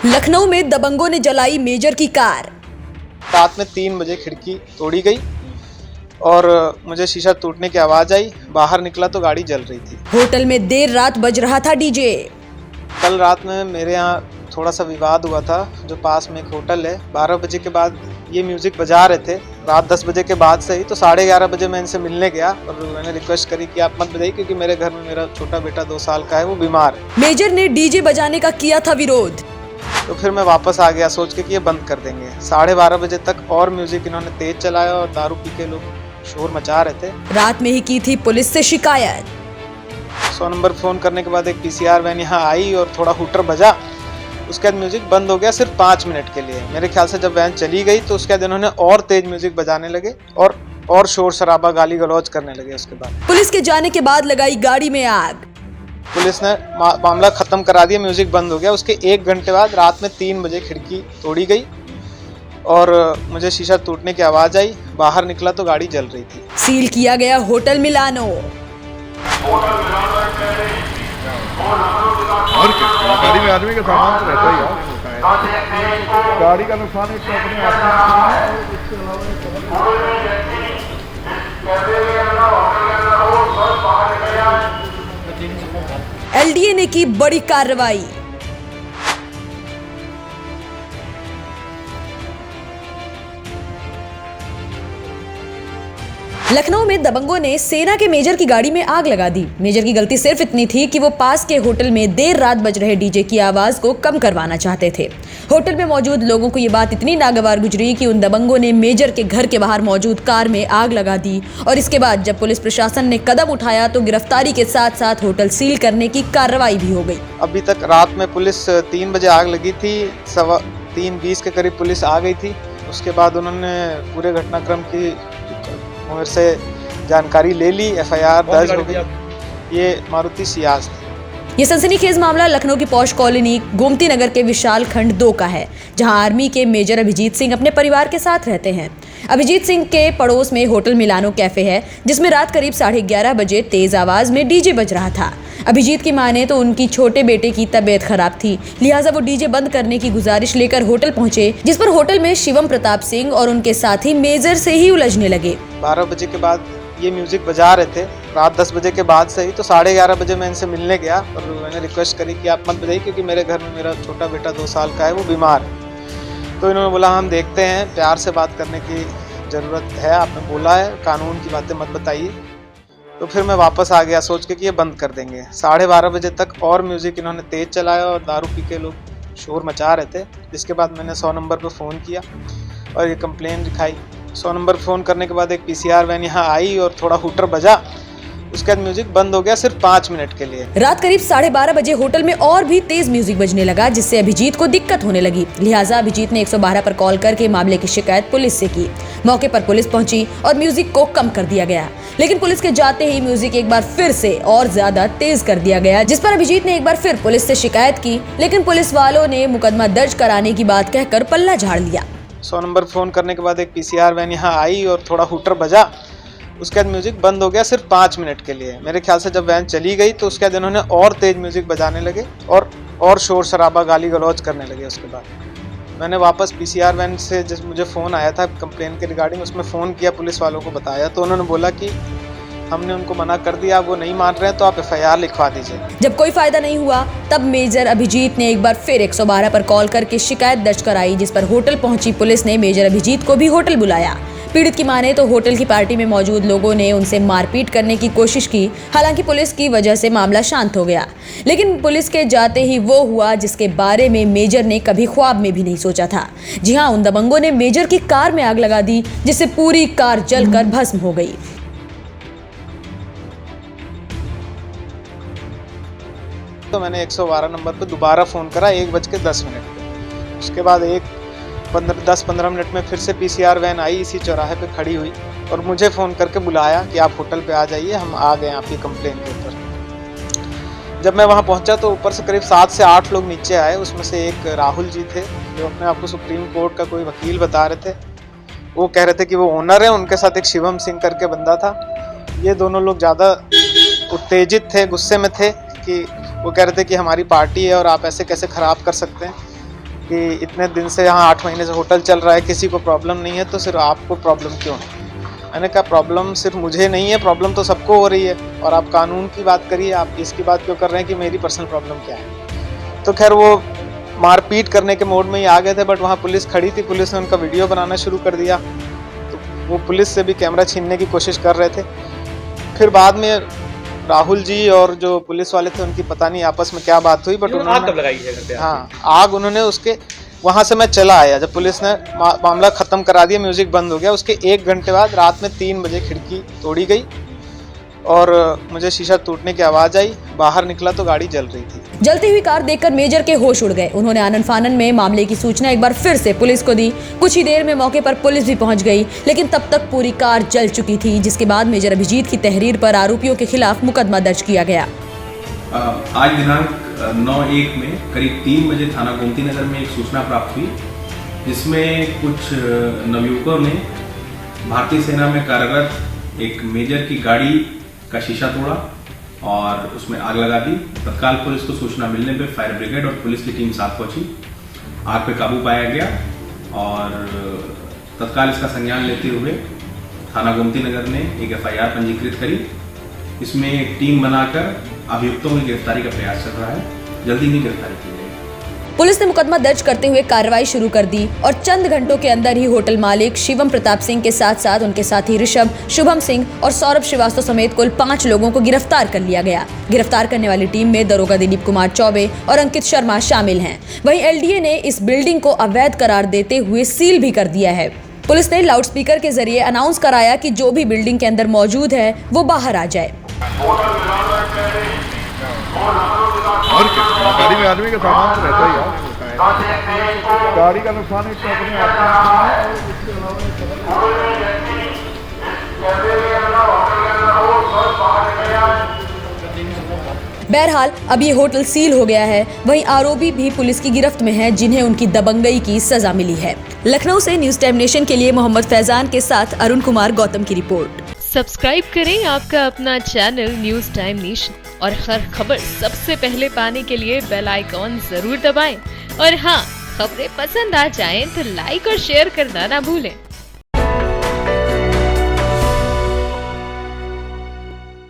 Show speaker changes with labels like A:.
A: लखनऊ में दबंगों ने जलाई मेजर की कार।
B: रात में 3 बजे खिड़की तोड़ी गई और मुझे शीशा टूटने की आवाज़ आई। बाहर निकला तो गाड़ी जल रही थी।
A: होटल में देर रात बज रहा था डीजे।
B: कल रात में मेरे यहाँ थोड़ा सा विवाद हुआ था। जो पास में एक होटल है, 12 बजे के बाद ये म्यूज़िक बजा रहे थे। रात 10 बजे के बाद से ही तो 11:30 बजे मैं इनसे मिलने गया और मैंने रिक्वेस्ट करी कि आप मत बजाइए, क्योंकि मेरे घर में मेरा छोटा बेटा 2 साल का है, वो बीमार है।
A: मेजर ने डीजे बजाने का किया था विरोध।
B: तो फिर मैं वापस आ गया सोच के कि ये बंद कर देंगे। 12:30 बजे तक और म्यूज़िक इन्होंने तेज चलाया और दारू पी के लोग शोर मचा रहे थे।
A: रात में ही की थी पुलिस से शिकायत।
B: 100 नंबर फ़ोन करने के बाद एक पीसीआर वैन यहाँ आई और थोड़ा हूटर बजा। उसके बाद म्यूज़िक बंद हो गया सिर्फ 5 मिनट के लिए। मेरे ख्याल से जब वैन चली गई तो उसके बाद इन्होंने और तेज म्यूज़िक बजाने लगे और शोर शराबा गाली गलौज करने लगे। उसके बाद
A: पुलिस के जाने के बाद लगाई गाड़ी में आग।
B: पुलिस ने मामला ख़त्म करा दिया, म्यूज़िक बंद हो गया। उसके 1 घंटे बाद रात में 3 बजे खिड़की तोड़ी गई और मुझे शीशा टूटने की आवाज़ आई। बाहर निकला तो गाड़ी जल रही थी।
A: सील किया गया होटल मिलानो।
C: और क्या, गाड़ी में आदमी का सामान तो रहता ही है। गाड़ी का नुकसान एक तो अपने आप में, इसके अलावा
A: एलडीए ने की बड़ी कार्रवाई। लखनऊ में दबंगों ने सेना के मेजर की गाड़ी में आग लगा दी। मेजर की गलती सिर्फ इतनी थी कि वो पास के होटल में देर रात बज रहे डीजे की आवाज को कम करवाना चाहते थे। होटल में मौजूद लोगों को ये बात इतनी नागवार गुजरी कि उन दबंगों ने मेजर के घर के बाहर मौजूद कार में आग लगा दी और इसके बाद जब पुलिस प्रशासन ने कदम उठाया तो गिरफ्तारी के साथ साथ होटल सील करने की कार्रवाई भी हो गई।
B: अभी तक रात में पुलिस 3 बजे आग लगी थी, 3:20 के करीब पुलिस आ गई थी। उसके बाद उन्होंने पूरे घटनाक्रम की मेरे से जानकारी ले ली। एफआईआर दर्ज हो गई। ये मारुति सियाज थी।
A: ये सनसनीखेज मामला लखनऊ की पॉश कॉलोनी गोमती नगर के विशाल खंड 2 का है, जहां आर्मी के मेजर अभिजीत सिंह अपने परिवार के साथ रहते हैं। अभिजीत सिंह के पड़ोस में होटल मिलानो कैफे है, जिसमें रात करीब 11:30 बजे तेज आवाज में डीजे बज रहा था। अभिजीत की माने तो उनकी छोटे बेटे की तबीयत खराब थी, लिहाजा वो डीजे बंद करने की गुजारिश लेकर होटल पहुंचे, जिस पर होटल में शिवम प्रताप सिंह और उनके साथी मेजर से ही उलझने लगे।
B: 12 बजे के बाद ये म्यूज़िक बजा रहे थे। रात 10 बजे के बाद से ही तो 11:30 बजे मैं इनसे मिलने गया और मैंने रिक्वेस्ट करी कि आप मत बजाइए, क्योंकि मेरे घर में मेरा छोटा बेटा 2 साल का है, वो बीमार है। तो इन्होंने बोला हम देखते हैं, प्यार से बात करने की ज़रूरत है, आपने बोला है, कानून की बातें मत बताइए। तो फिर मैं वापस आ गया सोच के कि ये बंद कर देंगे। 12:30 बजे तक और म्यूज़िक इन्होंने तेज़ चलाया और दारू पी के लोग शोर मचा रहे थे। जिसके बाद मैंने 100 नंबर पर फ़ोन किया और ये कंप्लेन लिखाई। 100 नंबर फ़ोन करने के बाद एक पीसीआर वैन यहाँ आई और थोड़ा हूटर बजा। उसके बाद म्यूजिक बंद हो गया सिर्फ 5 मिनट के लिए।
A: रात करीब 12:30 बजे होटल में और भी तेज म्यूजिक बजने लगा, जिससे अभिजीत को दिक्कत होने लगी। लिहाजा अभिजीत ने 112 पर कॉल करके मामले की शिकायत पुलिस से की। मौके पर पुलिस पहुंची और म्यूजिक को कम कर दिया गया, लेकिन पुलिस के जाते ही म्यूजिक एक बार फिर से और ज्यादा तेज कर दिया गया, जिस पर अभिजीत ने एक बार फिर पुलिस से शिकायत की, लेकिन पुलिस वालों ने मुकदमा दर्ज कराने की बात कहकर पल्ला झाड़ लिया।
B: 100 नंबर फ़ोन करने के बाद एक पीसीआर वैन यहाँ आई और थोड़ा हूटर बजा। उसके बाद म्यूज़िक बंद हो गया सिर्फ 5 मिनट के लिए। मेरे ख्याल से जब वैन चली गई तो उसके बाद इन्होंने और तेज़ म्यूज़िक बजाने लगे और शोर शराबा गाली गलौज करने लगे। उसके बाद मैंने वापस पीसीआर वैन से जब मुझे फ़ोन आया था कंप्लेन के रिगार्डिंग, उसमें फ़ोन किया, पुलिस वालों को बताया, तो उन्होंने बोला कि हमने उनको मना कर दिया, वो नहीं मान रहे हैं, तो आप एफआईआर लिखवा दीजिए।
A: जब कोई फायदा नहीं हुआ तब मेजर अभिजीत ने एक बार फिर 112 पर कॉल करके शिकायत दर्ज कराई, जिस पर होटल पहुंची पुलिस ने मेजर अभिजीत को भी होटल बुलाया। पीड़ित की माने तो होटल की पार्टी में मौजूद लोगों ने उनसे मारपीट करने की कोशिश की। हालांकि पुलिस की वजह से मामला शांत हो गया, लेकिन पुलिस के जाते ही वो हुआ जिसके बारे में मेजर ने कभी ख्वाब में भी नहीं सोचा था। जी हाँ, उन दबंगों ने मेजर की कार में आग लगा दी, जिससे पूरी कार जलकर भस्म हो गई।
B: तो मैंने 112 नंबर पर दोबारा फ़ोन करा 1:10 पे। उसके बाद 10-15 मिनट में फिर से पीसीआर वैन आई, इसी चौराहे पे खड़ी हुई और मुझे फ़ोन करके बुलाया कि आप होटल पे आ जाइए, हम आ गए आपकी कंप्लेन के ऊपर। जब मैं वहाँ पहुँचा तो ऊपर से करीब 7 से 8 लोग नीचे आए। उसमें से एक राहुल जी थे जो अपने आप को सुप्रीम कोर्ट का कोई वकील बता रहे थे। वो कह रहे थे कि वो ओनर है। उनके साथ एक शिवम सिंह करके बंदा था। ये दोनों लोग ज़्यादा उत्तेजित थे, गुस्से में थे कि वो कह रहे थे कि हमारी पार्टी है और आप ऐसे कैसे ख़राब कर सकते हैं। कि इतने दिन से यहाँ 8 महीने से होटल चल रहा है, किसी को प्रॉब्लम नहीं है, तो सिर्फ आपको प्रॉब्लम क्यों है? मैंने कहा प्रॉब्लम सिर्फ मुझे नहीं है, प्रॉब्लम तो सबको हो रही है, और आप कानून की बात करिए, आप इसकी बात क्यों कर रहे हैं कि मेरी पर्सनल प्रॉब्लम क्या है? तो खैर वो मारपीट करने के मोड में ही आ गए थे, बट वहाँ पुलिस खड़ी थी, पुलिस ने उनका वीडियो बनाना शुरू कर दिया, तो वो पुलिस से भी कैमरा छीनने की कोशिश कर रहे थे। फिर बाद में राहुल जी और जो पुलिस वाले थे उनकी पता नहीं आपस में क्या बात हुई, बट उन्होंने
D: आग कब लगाई है घर पे?
B: हाँ, आग उन्होंने उसके वहाँ से मैं चला आया जब पुलिस ने मामला ख़त्म करा दिया, म्यूज़िक बंद हो गया, उसके 1 घंटे बाद रात में 3 बजे खिड़की तोड़ी गई और मुझे शीशा टूटने की आवाज़ आई, बाहर निकला तो गाड़ी जल रही थी।
A: जलती हुई कार देखकर मेजर के होश उड़ गए। उन्होंने आनन फानन में मामले की सूचना एक बार फिर से पुलिस को दी। कुछ ही देर में मौके पर पुलिस भी पहुंच गई, लेकिन तब तक पूरी कार जल चुकी थी, जिसके बाद मेजर अभिजीत की तहरीर पर आरोपियों के खिलाफ मुकदमा दर्ज किया गया।
E: आज दिनांक 9/1 में करीब 3 बजे थाना गोमती नगर में एक सूचना प्राप्त हुई, जिसमें कुछ नवयुवकों ने भारतीय सेना में कार्यरत एक मेजर की गाड़ी का शीशा तोड़ा और उसमें आग लगा दी। तत्काल पुलिस को सूचना मिलने पर फायर ब्रिगेड और पुलिस की टीम साथ पहुंची। आग पे काबू पाया गया और तत्काल इसका संज्ञान लेते हुए थाना गोमती नगर ने एक FIR पंजीकृत करी। इसमें एक टीम बनाकर अभियुक्तों की गिरफ्तारी का प्रयास चल रहा है, जल्दी ही गिरफ्तारी की जाएगी।
A: पुलिस ने मुकदमा दर्ज करते हुए कार्रवाई शुरू कर दी और चंद घंटों के अंदर ही होटल मालिक शिवम प्रताप सिंह के साथ साथ उनके साथी ऋषभ, शुभम सिंह और सौरभ श्रीवास्तव समेत कुल 5 लोगों को गिरफ्तार कर लिया गया। गिरफ्तार करने वाली टीम में दरोगा दिलीप कुमार चौबे और अंकित शर्मा शामिल हैं। वहीं LDA ने इस बिल्डिंग को अवैध करार देते हुए सील भी कर दिया है। पुलिस ने लाउडस्पीकर के जरिए अनाउंस कराया कि जो भी बिल्डिंग के अंदर मौजूद है वो बाहर आ जाए।
C: और क्या, गाड़ी में आदमी का सामान तो रहता ही है, गाड़ी का नुकसान एक तो अपने आप
A: बहरहाल अब ये होटल सील हो गया है। वहीं आरोपी भी पुलिस की गिरफ्त में हैं, जिन्हें उनकी दबंगई की सजा मिली है। लखनऊ से न्यूज टाइम नेशन के लिए मोहम्मद फैजान के साथ अरुण कुमार गौतम की रिपोर्ट।
F: सब्सक्राइब करें आपका अपना चैनल न्यूज टाइम नेशन और हर खबर सबसे पहले पाने के लिए बेल आइकॉन जरूर दबाएं। और हाँ, खबरें पसंद आ जाएं तो लाइक और शेयर करना ना भूलें।